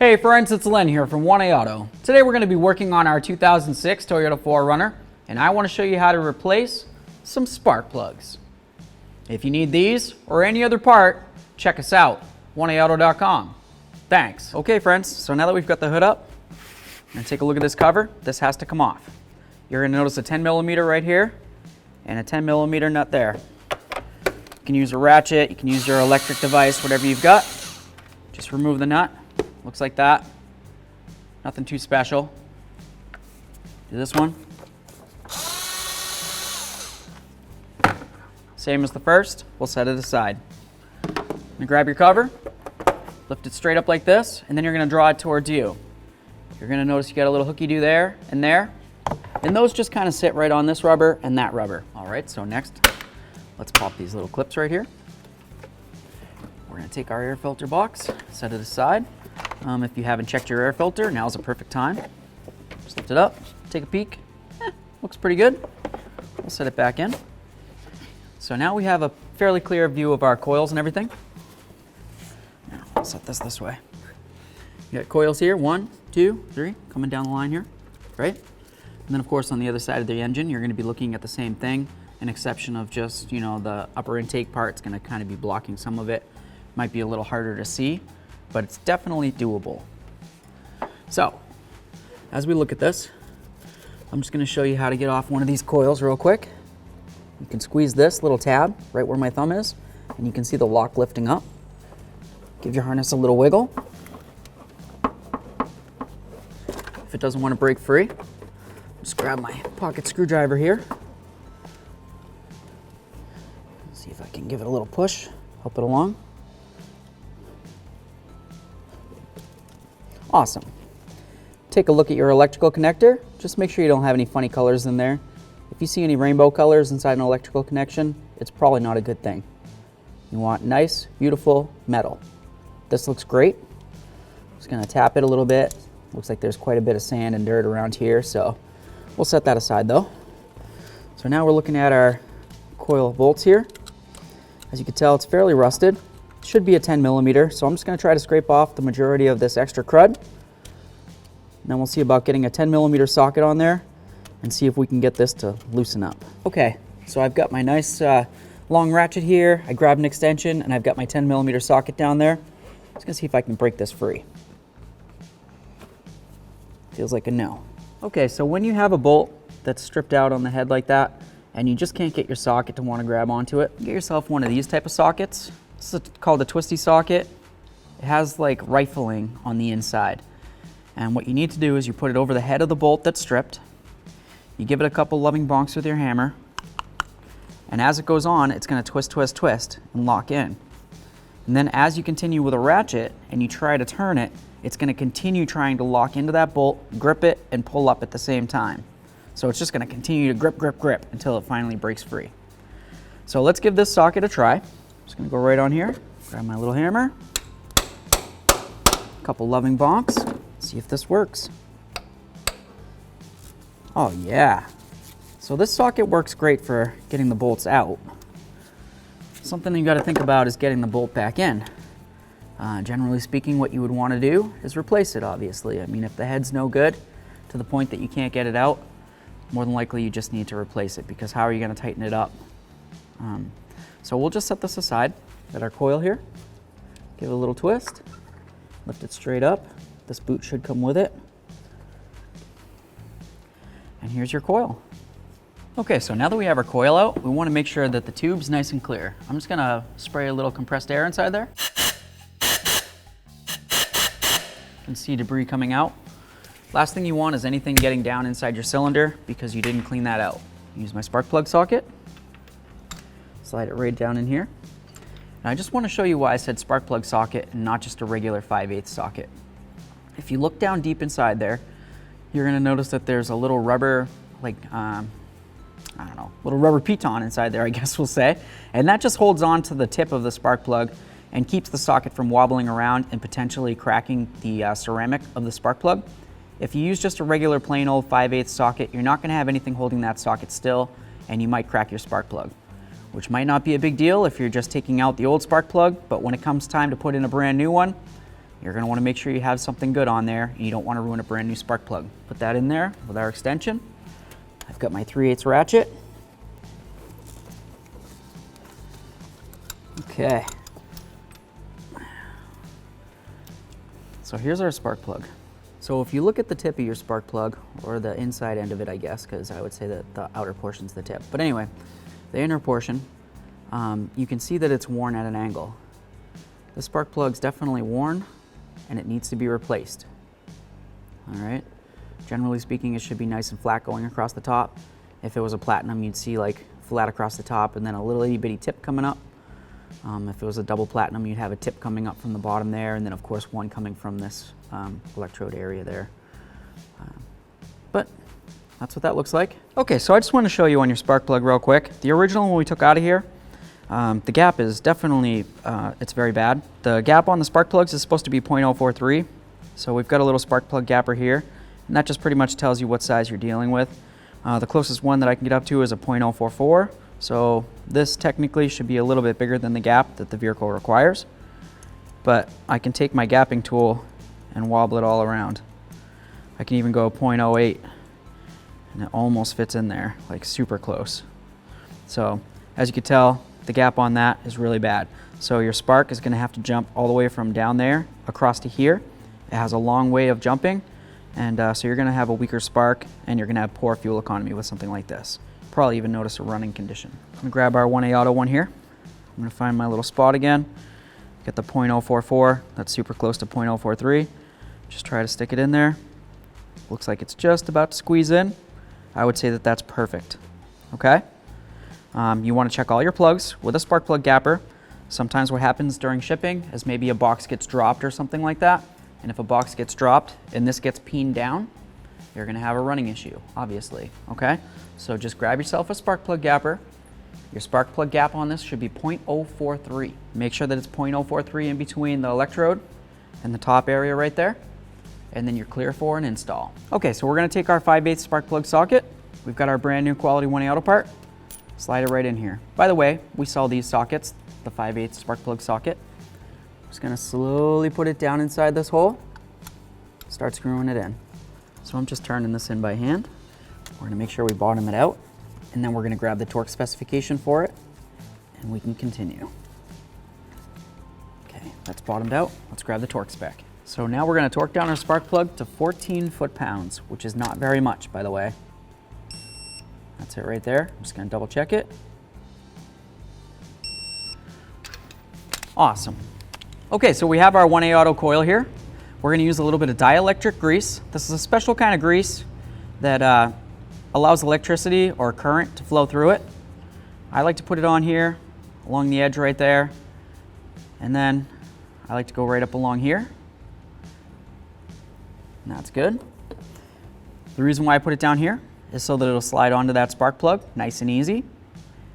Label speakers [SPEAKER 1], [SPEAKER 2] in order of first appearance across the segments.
[SPEAKER 1] Hey friends, it's Len here from 1A Auto. Today we're going to be working on our 2006 Toyota 4Runner, and I want to show you how to replace some spark plugs. If you need these or any other part, check us out, 1aauto.com. Thanks. Okay friends, so now that we've got the hood up, and take a look at this cover, this has to come off. You're going to notice a 10mm right here and a 10mm nut there. You can use a ratchet, you can use your electric device, whatever you've got. Just remove the nut. Looks like that. Nothing too special. Do this one. Same as the first. We'll set it aside. You grab your cover, lift it straight up like this, and then you're going to draw it towards you. You're going to notice you got a little hooky-do there and there. And those just kind of sit right on this rubber and that rubber. All right, so next, let's pop these little clips right here. We're going to take our air filter box, set it aside. If you haven't checked your air filter, now's the perfect time. Just lift it up, take a peek. Looks pretty good. We'll set it back in. So now we have a fairly clear view of our coils and everything. Now, I'll set this way. You got coils here, 1, 2, 3, coming down the line here, right? And then of course on the other side of the engine, you're going to be looking at the same thing, an exception of just, the upper intake part's going to kind of be blocking some of it. Might be a little harder to see, but it's definitely doable. So, as we look at this, I'm just going to show you how to get off one of these coils real quick. You can squeeze this little tab right where my thumb is, and you can see the lock lifting up. Give your harness a little wiggle. If it doesn't want to break free, just grab my pocket screwdriver here. See if I can give it a little push, help it along. Awesome. Take a look at your electrical connector. Just make sure you don't have any funny colors in there. If you see any rainbow colors inside an electrical connection, it's probably not a good thing. You want nice, beautiful metal. This looks great. I'm just gonna tap it a little bit. Looks like there's quite a bit of sand and dirt around here, so we'll set that aside though. So now we're looking at our coil bolts here. As you can tell, it's fairly rusted. It should be a 10mm, so I'm just gonna try to scrape off the majority of this extra crud. And then we'll see about getting a 10mm socket on there and see if we can get this to loosen up. Okay, so I've got my nice long ratchet here. I grabbed an extension and I've got my 10mm socket down there. I'm just gonna see if I can break this free. Feels like a no. Okay, so when you have a bolt that's stripped out on the head like that and you just can't get your socket to want to grab onto it, get yourself one of these type of sockets. This is called a Twisty Socket. It has like rifling on the inside. And what you need to do is you put it over the head of the bolt that's stripped. You give it a couple loving bonks with your hammer. And as it goes on, it's gonna twist, twist, twist and lock in. And then as you continue with a ratchet and you try to turn it, it's gonna continue trying to lock into that bolt, grip it, and pull up at the same time. So it's just gonna continue to grip, grip, grip until it finally breaks free. So let's give this socket a try. Just gonna go right on here, grab my little hammer, a couple loving bonks, see if this works. Oh yeah. So this socket works great for getting the bolts out. Something you gotta think about is getting the bolt back in. Generally speaking, what you would wanna do is replace it, obviously. I mean, if the head's no good to the point that you can't get it out, more than likely you just need to replace it, because how are you gonna tighten it up? So we'll just set this aside. Got our coil here. Give it a little twist. Lift it straight up. This boot should come with it. And here's your coil. Okay, so now that we have our coil out, we want to make sure that the tube's nice and clear. I'm just gonna spray a little compressed air inside there. You can see debris coming out. Last thing you want is anything getting down inside your cylinder because you didn't clean that out. Use my spark plug socket. Slide it right down in here. And I just want to show you why I said spark plug socket and not just a regular 5/8 socket. If you look down deep inside there, you're going to notice that there's a little rubber, little rubber piton inside there, I guess we'll say. And that just holds on to the tip of the spark plug and keeps the socket from wobbling around and potentially cracking the ceramic of the spark plug. If you use just a regular plain old 5/8 socket, you're not going to have anything holding that socket still, and you might crack your spark plug. which might not be a big deal if you're just taking out the old spark plug, but when it comes time to put in a brand new one, You're going to want to make sure you have something good on there, and you don't want to ruin a brand new spark plug. Put that in there with our extension. I've got my 3/8 ratchet. Okay. So here's our spark plug. So if you look at the tip of your spark plug, or the inside end of it, I guess, because I would say that the outer portion's the tip. But anyway, the inner portion, you can see that it's worn at an angle. The spark plug's definitely worn, and it needs to be replaced. All right. Generally speaking, it should be nice and flat going across the top. If it was a platinum, you'd see like flat across the top and then a little itty bitty tip coming up. If it was a double platinum, you'd have a tip coming up from the bottom there, and then of course one coming from this electrode area there. But that's what that looks like. Okay, so I just want to show you on your spark plug real quick. The original one we took out of here, the gap is definitely, it's very bad. The gap on the spark plugs is supposed to be 0.043. So we've got a little spark plug gapper here, and that just pretty much tells you what size you're dealing with. The closest one that I can get up to is a 0.044. So this technically should be a little bit bigger than the gap that the vehicle requires. But I can take my gapping tool and wobble it all around. I can even go 0.08, and it almost fits in there, like super close. So as you can tell, the gap on that is really bad. So your spark is going to have to jump all the way from down there across to here. It has a long way of jumping, and so you're going to have a weaker spark, and you're going to have poor fuel economy with something like this. Probably even notice a running condition. I'm going to grab our 1A auto one here. I'm going to find my little spot again. Get the 0.044. That's super close to 0.043. Just try to stick it in there. Looks like it's just about to squeeze in. I would say that that's perfect. Okay? You want to check all your plugs with a spark plug gapper. Sometimes what happens during shipping is maybe a box gets dropped or something like that. And if a box gets dropped and this gets peened down, you're going to have a running issue, obviously. Okay? So just grab yourself a spark plug gapper. Your spark plug gap on this should be 0.043. Make sure that it's 0.043 in between the electrode and the top area right there, and then you're clear for an install. Okay, so we're going to take our 5/8 spark plug socket. We've got our brand new quality 1A auto part. Slide it right in here. By the way, we sell these sockets, the 5/8 spark plug socket. Just going to slowly put it down inside this hole. Start screwing it in. So I'm just turning this in by hand. We're going to make sure we bottom it out, and then we're going to grab the torque specification for it, and we can continue. Okay, that's bottomed out. Let's grab the torque spec. So now we're going to torque down our spark plug to 14 foot-pounds, which is not very much, by the way. That's it right there. I'm just going to double check it. Awesome. Okay, so we have our 1A auto coil here. We're going to use a little bit of dielectric grease. This is a special kind of grease that allows electricity or current to flow through it. I like to put it on here along the edge right there, and then I like to go right up along here. And that's good. The reason why I put it down here is so that it'll slide onto that spark plug nice and easy.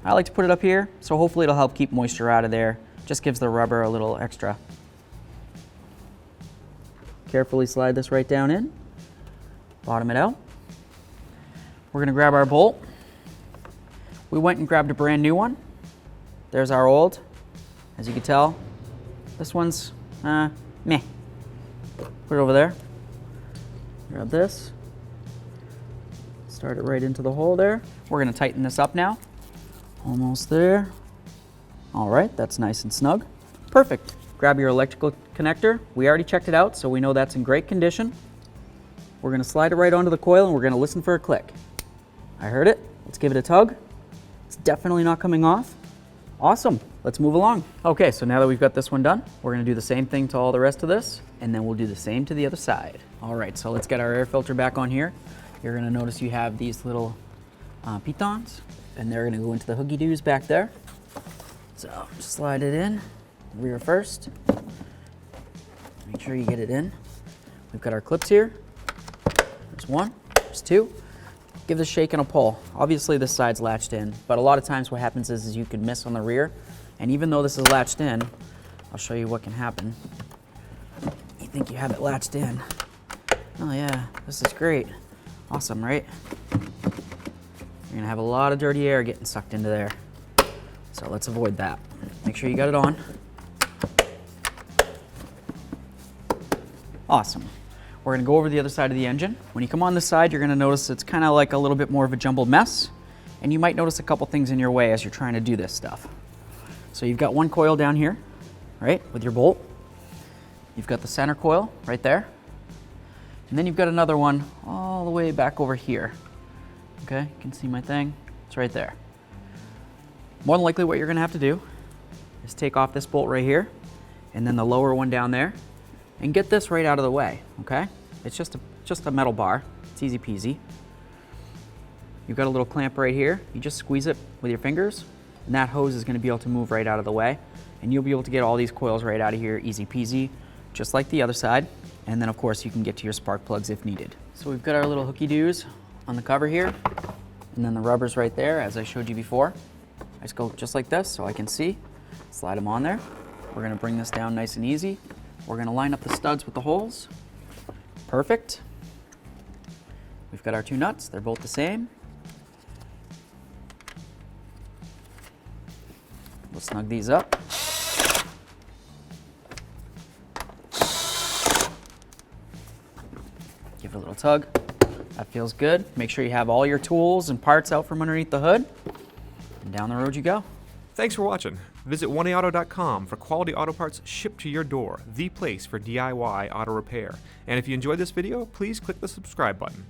[SPEAKER 1] I like to put it up here, so hopefully it'll help keep moisture out of there. Just gives the rubber a little extra. Carefully slide this right down in, bottom it out. We're going to grab our bolt. We went and grabbed a brand new one. There's our old. As you can tell, this one's meh. Put it over there. Grab this. Start it right into the hole there. We're going to tighten this up now. Almost there. All right, that's nice and snug. Perfect. Grab your electrical connector. We already checked it out, so we know that's in great condition. We're going to slide it right onto the coil, and we're going to listen for a click. I heard it. Let's give it a tug. It's definitely not coming off. Awesome. Let's move along. Okay, so now that we've got this one done, we're going to do the same thing to all the rest of this, and then we'll do the same to the other side. All right, so let's get our air filter back on here. You're going to notice you have these little pitons, and they're going to go into the hooky-doos back there. So just slide it in, rear first. Make sure you get it in. We've got our clips here. There's one, there's two. Give this a shake and a pull. Obviously this side's latched in, but a lot of times what happens is you could miss on the rear, and even though this is latched in, I'll show you what can happen. You think you have it latched in. Oh yeah, this is great. Awesome, right? You're gonna have a lot of dirty air getting sucked into there. So let's avoid that. Make sure you got it on. Awesome. We're gonna go over the other side of the engine. When you come on this side, you're gonna notice it's kind of like a little bit more of a jumbled mess, and you might notice a couple things in your way as you're trying to do this stuff. So you've got one coil down here, right, with your bolt. You've got the center coil right there. And then you've got another one all the way back over here. Okay, you can see my thing, it's right there. More than likely what you're gonna have to do is take off this bolt right here, and then the lower one down there, and get this right out of the way, okay? It's just a metal bar, it's easy peasy. You've got a little clamp right here, you just squeeze it with your fingers, and that hose is gonna be able to move right out of the way, and you'll be able to get all these coils right out of here, easy peasy, just like the other side. And then of course you can get to your spark plugs if needed. So we've got our little hooky-doos on the cover here, and then the rubber's right there as I showed you before. I just go just like this so I can see, slide them on there. We're gonna bring this down nice and easy. We're gonna line up the studs with the holes. Perfect. We've got our two nuts, they're both the same. We'll snug these up. Give it a little tug. That feels good. Make sure you have all your tools and parts out from underneath the hood. And down the road you go.
[SPEAKER 2] Thanks for watching. Visit 1AAuto.com for quality auto parts shipped to your door, the place for DIY auto repair. And if you enjoyed this video, please click the subscribe button.